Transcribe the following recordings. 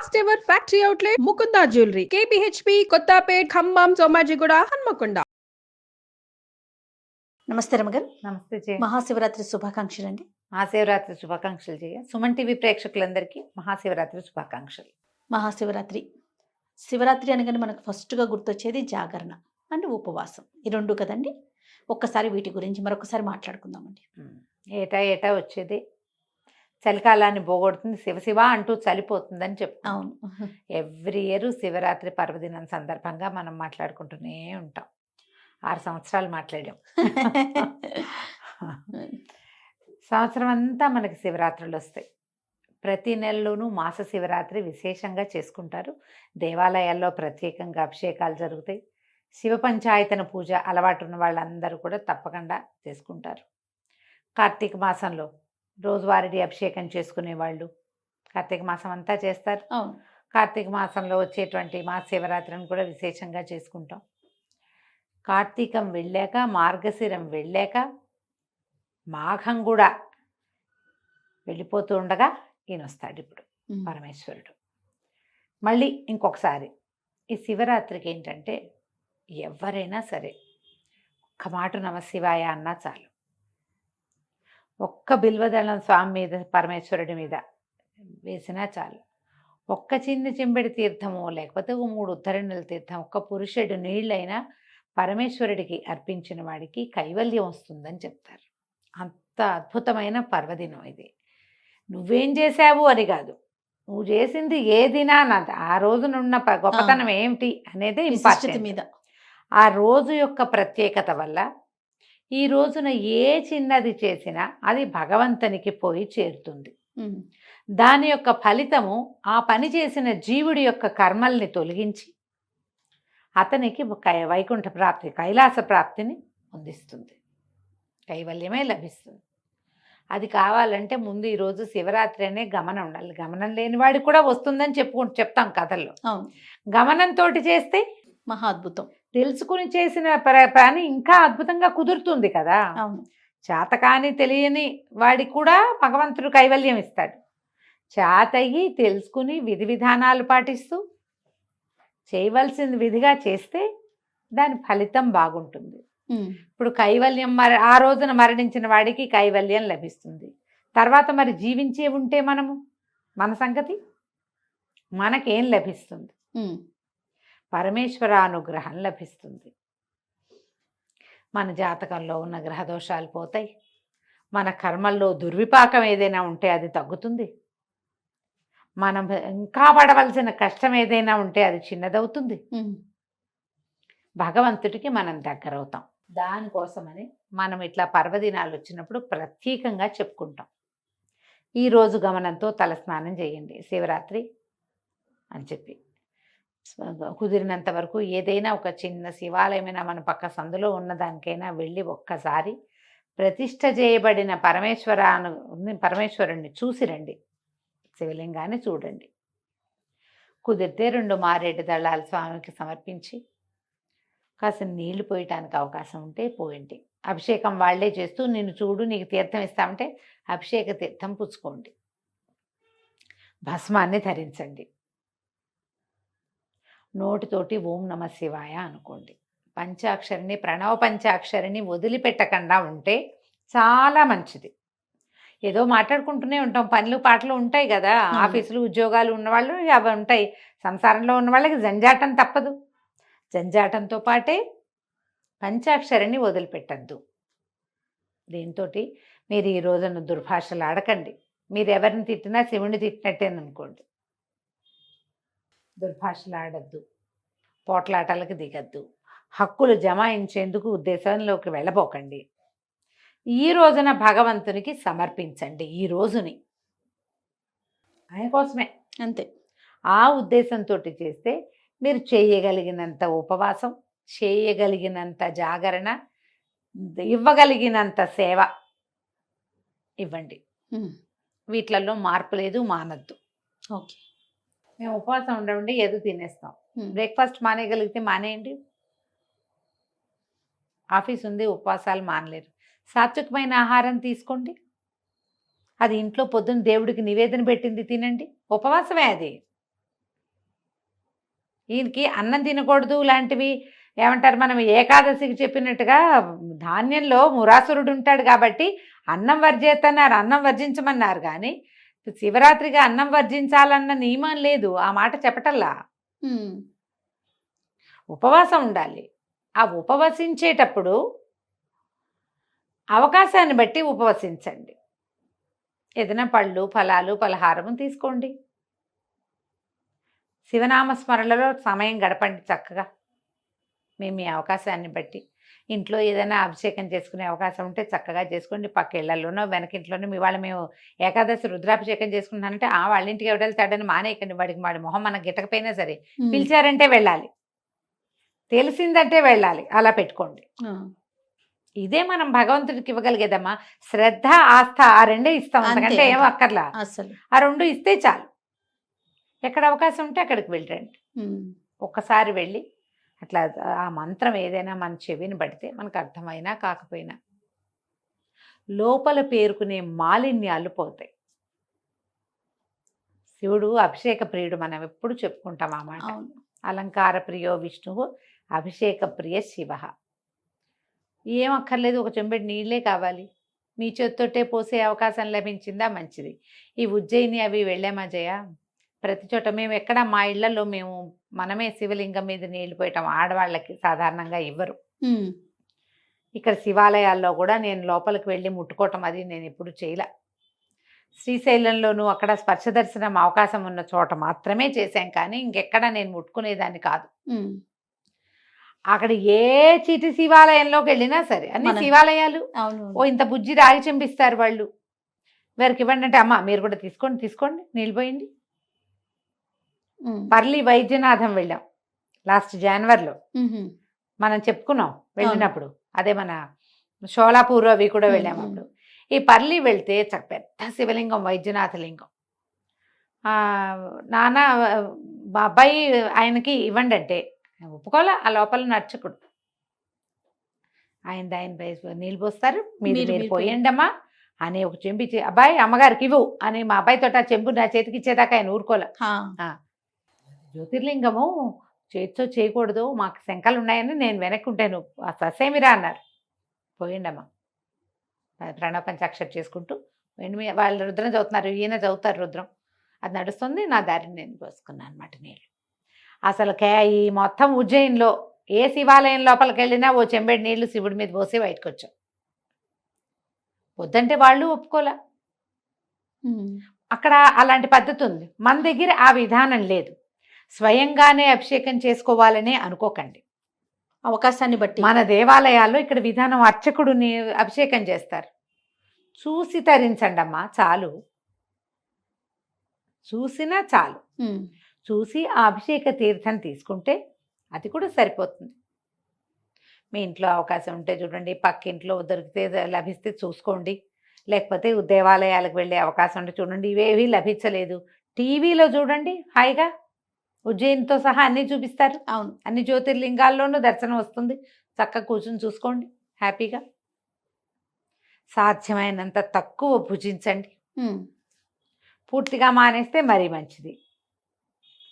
First ever factory outlet Mukunda jewellery KPHB Kothapet Khammam Somajiguda Hanamkonda. నమస్తే రమగారు. నమస్తే జయ. మహాశివరాత్రి శుభాకాంక్షలు అండి. మహాశివరాత్రి శుభాకాంక్షలు జయ. సుమన్ టీవీ ప్రేక్షకులందరికీ మహాశివరాత్రి శుభాకాంక్షలు. మహాశివరాత్రి శివరాత్రి అనగానే మనకు ఫస్ట్గా గుర్తొచ్చేది జాగరణ అంటే ఉపవాసం, ఈ రెండు కదండి. ఒక్కసారి వీటి గురించి మరొకసారి మాట్లాడుకుందామండి. ఏటా ఏటా వచ్చేది చలికాలాన్ని పోగొడుతుంది, శివశివ అంటూ చలిపోతుందని చెప్తాం. అవును. ఎవ్రీ ఇయర్ శివరాత్రి పర్వదినం సందర్భంగా మనం మాట్లాడుకుంటూనే ఉంటాం. 6 సంవత్సరాలు మాట్లాడాం. సంవత్సరం అంతా మనకి శివరాత్రులు వస్తాయి. ప్రతి నెలలోనూ మాస శివరాత్రి విశేషంగా చేసుకుంటారు. దేవాలయాల్లో ప్రత్యేకంగా అభిషేకాలు జరుగుతాయి. శివ పంచాయతన పూజ అలవాటు ఉన్న వాళ్ళందరూ కూడా తప్పకుండా చేసుకుంటారు. కార్తీక మాసంలో రోజువారీ అభిషేకం చేసుకునే వాళ్ళు కార్తీక మాసం అంతా చేస్తారు. కార్తీక మాసంలో వచ్చేటువంటి మాస శివరాత్రిని కూడా విశేషంగా చేసుకుంటాం. కార్తీకం వెళ్ళాక, మార్గశిరం వెళ్ళాక, మాఘం కూడా వెళ్ళిపోతూ ఉండగా ఈయన వస్తాడు ఇప్పుడు పరమేశ్వరుడు. మళ్ళీ ఇంకొకసారి ఈ శివరాత్రికి ఏంటంటే ఎవరైనా సరే ఒక్క మాట నమశివాయ అన్నా చాలు, ఒక్క బిల్వదళం స్వామి మీద పరమేశ్వరుడి మీద వేసినా చాలు, ఒక్క చిన్న చెంబెడి తీర్థము లేకపోతే 3 ఉద్ధరణల తీర్థం, ఒక్క పురుషుడు నీళ్ళైనా పరమేశ్వరుడికి అర్పించిన వాడికి కైవల్యం వస్తుందని చెప్తారు. అంత అద్భుతమైన పర్వదినం ఇది. నువ్వేం చేశావు అని కాదు, నువ్వు చేసింది ఏదినా ఆ రోజునున్న గొప్పతనం ఏమిటి అనేది ఇంపార్టెంట్ మీద. ఆ రోజు యొక్క ప్రత్యేకత వల్ల ఈ రోజున ఏ చిన్నది చేసినా అది భగవంతునికి పోయి చేరుతుంది. దాని యొక్క ఫలితము ఆ పని చేసిన జీవుడి యొక్క కర్మల్ని తొలగించి అతనికి వైకుంఠ ప్రాప్తి, కైలాస ప్రాప్తిని అందిస్తుంది, కైవల్యమే లభిస్తుంది. అది కావాలంటే ముందు ఈరోజు శివరాత్రి అనే గమనం ఉండాలి. గమనం లేని వాడికి కూడా వస్తుందని చెప్తాం కథల్లో. గమనంతో చేస్తే మహా అద్భుతం. తెలుసుకుని చేసిన పని ఇంకా అద్భుతంగా కుదురుతుంది కదా. చేతకాని తెలియని వాడికి కూడా భగవంతుడు కైవల్యం ఇస్తాడు. చేతయి తెలుసుకుని విధి విధానాలు పాటిస్తూ చేయవలసింది విధిగా చేస్తే దాని ఫలితం బాగుంటుంది. ఇప్పుడు కైవల్యం ఆ రోజున మరణించిన వాడికి కైవల్యం లభిస్తుంది. తర్వాత మరి జీవించే ఉంటే మన సంగతి మనకేం లభిస్తుంది? పరమేశ్వర అనుగ్రహం లభిస్తుంది. మన జాతకంలో ఉన్న గ్రహదోషాలు పోతాయి. మన కర్మల్లో దుర్విపాకం ఏదైనా ఉంటే అది తగ్గుతుంది. మనం ఇంకా పడవలసిన కష్టం ఏదైనా ఉంటే అది చిన్నదవుతుంది. భగవంతుడికి మనం దగ్గరవుతాం. దానికోసమని మనం ఇట్లా పర్వదినాలు వచ్చినప్పుడు ప్రత్యేకంగా చెప్పుకుంటాం. ఈరోజు గమనంతో తలస్నానం చేయండి శివరాత్రి అని చెప్పి, కుదిరినంత వరకు ఏదైనా ఒక చిన్న శివాలయమైనా మన పక్క సందులో ఉన్నదానికైనా వెళ్ళి ఒక్కసారి ప్రతిష్ఠ చేయబడిన పరమేశ్వరుణ్ణి చూసి రండి. శివలింగాన్ని చూడండి. కుదిరితే 2 మారేడు దళాలు స్వామికి సమర్పించి కాస్త నీళ్లు పోయటానికి అవకాశం ఉంటే పోయండి. అభిషేకం వాళ్లే చేస్తూ నిన్ను చూడు నీకు తీర్థం ఇస్తామంటే అభిషేక తీర్థం పుచ్చుకోండి. భస్మాన్ని ధరించండి. నోటితోటి ఓం నమ శివాయ అనుకోండి. పంచాక్షరిని, ప్రణవ పంచాక్షరిని వదిలిపెట్టకుండా ఉంటే చాలా మంచిది. ఏదో మాట్లాడుకుంటూనే ఉంటాం, పనులు పాటలు ఉంటాయి కదా, ఆఫీసులు ఉద్యోగాలు ఉన్నవాళ్ళు అవి ఉంటాయి. సంసారంలో ఉన్న వాళ్ళకి జంజాటం తప్పదు. జంజాటంతో పాటే పంచాక్షరిని వదిలిపెట్టద్దు. దీంతో మీరు ఈ రోజున దుర్భాషలు ఆడకండి. మీరు ఎవరిని తిట్టినా శివుని తిట్టినట్టేననుకోండి. దుర్భాషలు ఆడద్దు, పోట్లాటలకు దిగద్దు, హక్కులు జమాయించేందుకు ఉద్దేశంలోకి వెళ్ళబోకండి. ఈ రోజున భగవంతునికి సమర్పించండి. ఈ రోజుని ఆయన కోసమే, అంతే. ఆ ఉద్దేశంతో చేస్తే మీరు చేయగలిగినంత ఉపవాసం, చేయగలిగినంత జాగరణ, ఇవ్వగలిగినంత సేవ ఇవ్వండి. వీటిలలో మార్పు లేదు, మానద్దు. ఓకే, మేము ఉపవాసం ఉండండి ఏదో తినేస్తాం. బ్రేక్ఫాస్ట్ మానేయగలిగితే మానేయండి. ఆఫీస్ ఉంది, ఉపవాసాలు మానలేరు. సాత్వికమైన ఆహారం తీసుకోండి. అది ఇంట్లో పొద్దున్న దేవుడికి నివేదన పెట్టింది తినండి. ఉపవాసమే అది. ఈయనకి అన్నం తినకూడదు లాంటివి ఏమంటారు, మనం ఏకాదశికి చెప్పినట్టుగా ధాన్యంలో మురాసురుడు ఉంటాడు కాబట్టి అన్నం వర్జేతన్నారు, అన్నం వర్జించమన్నారు. కానీ శివరాత్రిగా అన్నం వర్జించాలన్న నియమం లేదు, ఆ మాట చెప్పటల్లా. ఉపవాసం ఉండాలి. ఆ ఉపవసించేటప్పుడు అవకాశాన్ని బట్టి ఉపవసించండి. ఏదైనా పళ్ళు, ఫలాలు, పలహారము తీసుకోండి. శివనామస్మరణలో సమయం గడపండి చక్కగా. మేము మీ అవకాశాన్ని బట్టి ఇంట్లో ఏదైనా అభిషేకం చేసుకునే అవకాశం ఉంటే చక్కగా చేసుకోండి. పక్క ఇళ్లలోనో వెనకింట్లోనో మీ వాళ్ళు మేము ఏకాదశి రుద్రాభిషేకం చేసుకుంటున్నానంటే వాళ్ళ ఇంటికి ఎవరు వెళ్తాడని మానేయకండి. వాడి మొహం మనకు గిట్టకపోయినా సరే పిలిచారంటే వెళ్ళాలి, తెలిసిందంటే వెళ్ళాలి, అలా పెట్టుకోండి. ఇదే మనం భగవంతుడికి ఇవ్వగలిగేదమ్మా. శ్రద్ధ, ఆస్థ ఆ రెండే ఇస్తాం, అంతకంటే ఏమో అక్కర్లా. అసలు ఆ రెండు ఇస్తే చాలు. ఎక్కడ అవకాశం ఉంటే అక్కడికి వెళ్ళండి. ఒక్కసారి వెళ్ళి అట్లా ఆ మంత్రం ఏదైనా మన చెవిని పడితే మనకు అర్థమైనా కాకపోయినా లోపల పేరుకునే మాలిన్యాలు పోతాయి. శివుడు అభిషేక ప్రియుడు, మనం ఎప్పుడు చెప్పుకుంటాం ఆ మాట. అలంకార ప్రియో విష్ణువు అభిషేక ప్రియ శివ. ఏం అక్కర్లేదు, ఒక చెంబెడు నీళ్ళే కావాలి. మీ చేత్తోటే పోసే అవకాశం లభించిందా మంచిది. ఈ ఉజ్జయిని అవి వెళ్ళామా జయ, ప్రతి చోట మేము ఎక్కడ మా ఇళ్లలో మేము మనమే శివలింగం మీద నీళ్లు పోయటం, ఆడవాళ్ళకి సాధారణంగా ఇవ్వరు. ఇక్కడ శివాలయాల్లో కూడా నేను లోపలికి వెళ్ళి ముట్టుకోవటం అది నేను ఎప్పుడు చేయలే. శ్రీశైలంలోనూ అక్కడ స్పర్శ దర్శనం అవకాశం ఉన్న చోట మాత్రమే చేశాం, కానీ ఇంకెక్కడ నేను ముట్టుకునేదాన్ని కాదు. అక్కడ ఏ చీటి శివాలయంలోకి వెళ్ళినా సరే అన్ని శివాలయాలు ఇంత బుజ్జి రాగి చెంపిస్తారు వాళ్ళు. వారికి ఇవ్వండి అంటే అమ్మ మీరు కూడా తీసుకోండి నీళ్ళు పోయింది. పర్లి వైద్యనాథం వెళ్ళాం లాస్ట్ జనవరిలో, మనం చెప్పుకున్నాం వెళ్ళినప్పుడు. అదే మన షోలాపూర్ అవి కూడా వెళ్ళాము అప్పుడు. ఈ పర్లి వెళ్తే పెద్ద శివలింగం, వైద్యనాథ లింగం. నాన్న మా అబ్బాయి ఆయనకి ఇవ్వండి అంటే ఒప్పుకోలే. ఆ లోపల నర్చకుడు ఆయన నీళ్ళు పోస్తారు, మీరు పోయండి అమ్మా అని ఒక చెంబు ఇచ్చి అబ్బాయి అమ్మగారికి ఇవ్వు అని మా అబ్బాయితో ఆ చెంబు నా చేతికి ఇచ్చేదాకా ఆయన ఊరుకోలే. జ్యోతిర్లింగము చేతితో చేయకూడదు, మాకు శంకలు ఉన్నాయని నేను వెనక్కి ఉంటాను, ససేమిరా అన్నారు. పోయండి అమ్మా, ప్రణవ పంచాక్షరి చేసుకుంటూ వాళ్ళు రుద్రం చదువుతున్నారు, ఈయన చదువుతారు రుద్రం, అది నడుస్తుంది. నా దారిని నేను పోసుకున్నాను అనమాట నీళ్ళు. అసలు ఈ మొత్తం ఉజ్జయిన్లో ఏ శివాలయం లోపలికి వెళ్ళినా ఓ చెంబెడు నీళ్లు శివుడి మీద పోసి బయటకు వచ్చాం. వద్దంటే వాళ్ళు ఒప్పుకోలే. అక్కడ అలాంటి పద్ధతి ఉంది, మన దగ్గర ఆ విధానం లేదు. స్వయంగానే అభిషేకం చేసుకోవాలనే అనుకోకండి, అవకాశాన్ని బట్టి. మన దేవాలయాల్లో ఇక్కడ విధానం అర్చకుడిని అభిషేకం చేస్తారు. చూసి తరించండి అమ్మా చాలు, చూసినా చాలు. చూసి ఆ అభిషేక తీర్థం తీసుకుంటే అది కూడా సరిపోతుంది. మీ ఇంట్లో అవకాశం ఉంటే చూడండి, పక్కింట్లో దొరికితే లభిస్తే చూసుకోండి, లేకపోతే దేవాలయాలకు వెళ్ళే అవకాశం ఉంటే చూడండి. ఇవేవి లభించలేదు, టీవీలో చూడండి, హాయిగా ఉజ్జయినితో సహా అన్నీ చూపిస్తారు. అవును, అన్ని జ్యోతిర్లింగాల్లోనూ దర్శనం వస్తుంది. చక్కగా కూర్చుని చూసుకోండి హ్యాపీగా. సాధ్యమైనంత తక్కువ భుజించండి, పూర్తిగా మానేస్తే మరీ మంచిది.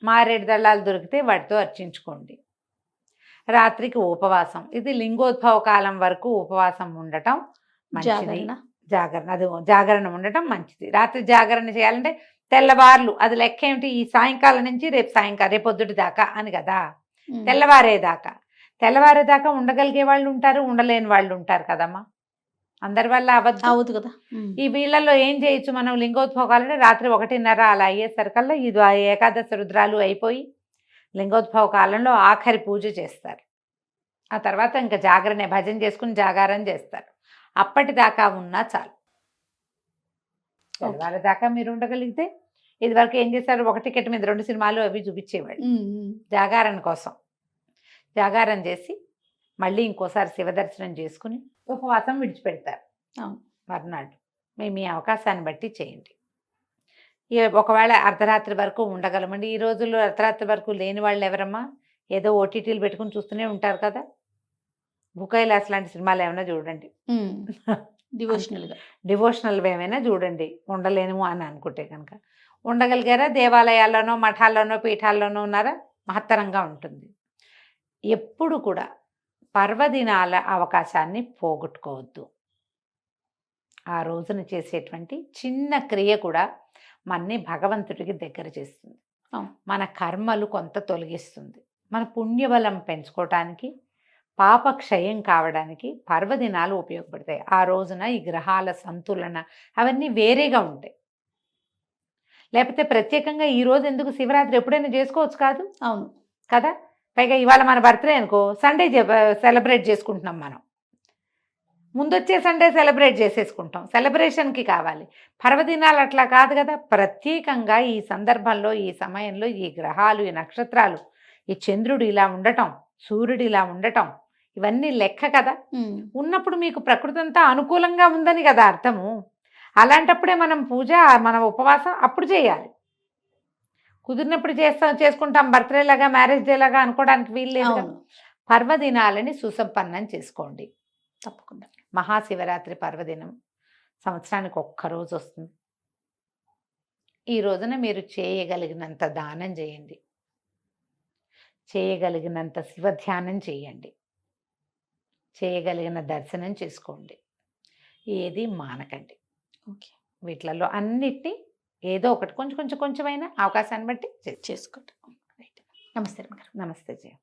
మారేడు దళాలు దొరికితే వాటితో అర్చించుకోండి. రాత్రికి ఉపవాసం, ఇది లింగోద్భవ కాలం వరకు ఉపవాసం ఉండటం మంచిది. జాగరణ ఉండటం మంచిది. రాత్రి జాగరణ చేయాలంటే తెల్లవార్లు, అది లెక్క ఏమిటి, ఈ సాయంకాలం నుంచి రేపు పొద్దుటి దాకా అని కదా, తెల్లవారేదాకా. తెల్లవారేదాకా ఉండగలిగే వాళ్ళు ఉంటారు, ఉండలేని వాళ్ళు ఉంటారు కదమ్మా. అందరి వల్ల అవద్దు కదా. ఈ వీళ్ళల్లో ఏం చేయొచ్చు మనం, లింగోద్భవాలంటే రాత్రి 1:30 అలా అయ్యేసరికల్లా ఇది ఏకాదశి రుద్రాలు అయిపోయి లింగోద్భవ కాలంలో ఆఖరి పూజ చేస్తారు. ఆ తర్వాత ఇంకా జాగరణ, భజన చేసుకుని జాగారం చేస్తారు. అప్పటిదాకా ఉన్నా చాలు. తెల్లవారేదాకా మీరు ఉండగలిగితే, ఇది వరకు ఏం చేశారు, ఒక టికెట్ మీద 2 సినిమాలు అవి చూపించేవాళ్ళు జాగారణ కోసం. జాగారం చేసి మళ్ళీ ఇంకోసారి శివదర్శనం చేసుకుని ఉపవాసం విడిచిపెడతారు మర్నాడు. మీ అవకాశాన్ని బట్టి చేయండి. ఒకవేళ అర్ధరాత్రి వరకు ఉండగలమండి. ఈ రోజుల్లో అర్ధరాత్రి వరకు లేని వాళ్ళు ఎవరమ్మా, ఏదో ఓటీటీలు పెట్టుకుని చూస్తూనే ఉంటారు కదా. బుకైలాస్ లాంటి సినిమాలు ఏమైనా చూడండి, డివోషనల్ ఏమైనా చూడండి, ఉండలేము అని అనుకుంటే కనుక. ఉండగలిగారా? దేవాలయాల్లోనో మఠాల్లోనో పీఠాల్లోనో ఉన్నారా? మహత్తరంగా ఉంటుంది. ఎప్పుడు కూడా పర్వదినాల అవకాశాన్ని పోగొట్టుకోవద్దు. ఆ రోజున చేసేటువంటి చిన్న క్రియ కూడా మనని భగవంతుడికి దగ్గర చేస్తుంది. మన కర్మలు కొంత తొలగిస్తుంది. మన పుణ్యబలం పెంచుకోవటానికి, పాపక్షయం కావడానికి పర్వదినాలు ఉపయోగపడతాయి. ఆ రోజున ఈ గ్రహాల సంతులన అవన్నీ వేరేగా ఉంటాయి. లేకపోతే ప్రత్యేకంగా ఈ రోజు ఎందుకు, శివరాత్రి ఎప్పుడైనా చేసుకోవచ్చు కాదు అవును కదా. పైగా ఇవాళ మన బర్త్డే అనుకో, సండే సెలబ్రేట్ చేసుకుంటున్నాం మనం. ముందొచ్చే సండే సెలబ్రేట్ చేసేసుకుంటాం. సెలబ్రేషన్కి కావాలి. పర్వదినాలు అట్లా కాదు కదా. ప్రత్యేకంగా ఈ సందర్భంలో, ఈ సమయంలో ఈ గ్రహాలు, ఈ నక్షత్రాలు, ఈ చంద్రుడు ఇలా ఉండటం, సూర్యుడు ఇలా ఉండటం, ఇవన్నీ లెక్క కదా. ఉన్నప్పుడు మీకు ప్రకృతి అంతా అనుకూలంగా ఉందని కదా అర్థము. అలాంటప్పుడే మనం పూజ, మన ఉపవాసం అప్పుడు చేయాలి. కుదిరినప్పుడు చేసుకుంటాం. బర్త్డే లాగా, మ్యారేజ్ డే లాగా అనుకోవడానికి వీలు లేదు. పర్వదినాలని సుసంపన్నం చేసుకోండి తప్పకుండా. మహాశివరాత్రి పర్వదినం సంవత్సరానికి ఒక్కరోజు వస్తుంది. ఈ రోజున మీరు చేయగలిగినంత దానం చేయండి, చేయగలిగినంత శివధ్యానం చేయండి, చేయగలిగిన దర్శనం చేసుకోండి. ఏది మానకండి. ఓకే, వీటిలలో అన్నిటినీ ఏదో ఒకటి కొంచెమైనా అవకాశాన్ని బట్టి చేసుకోండి. నమస్తే. నమస్తే జయ.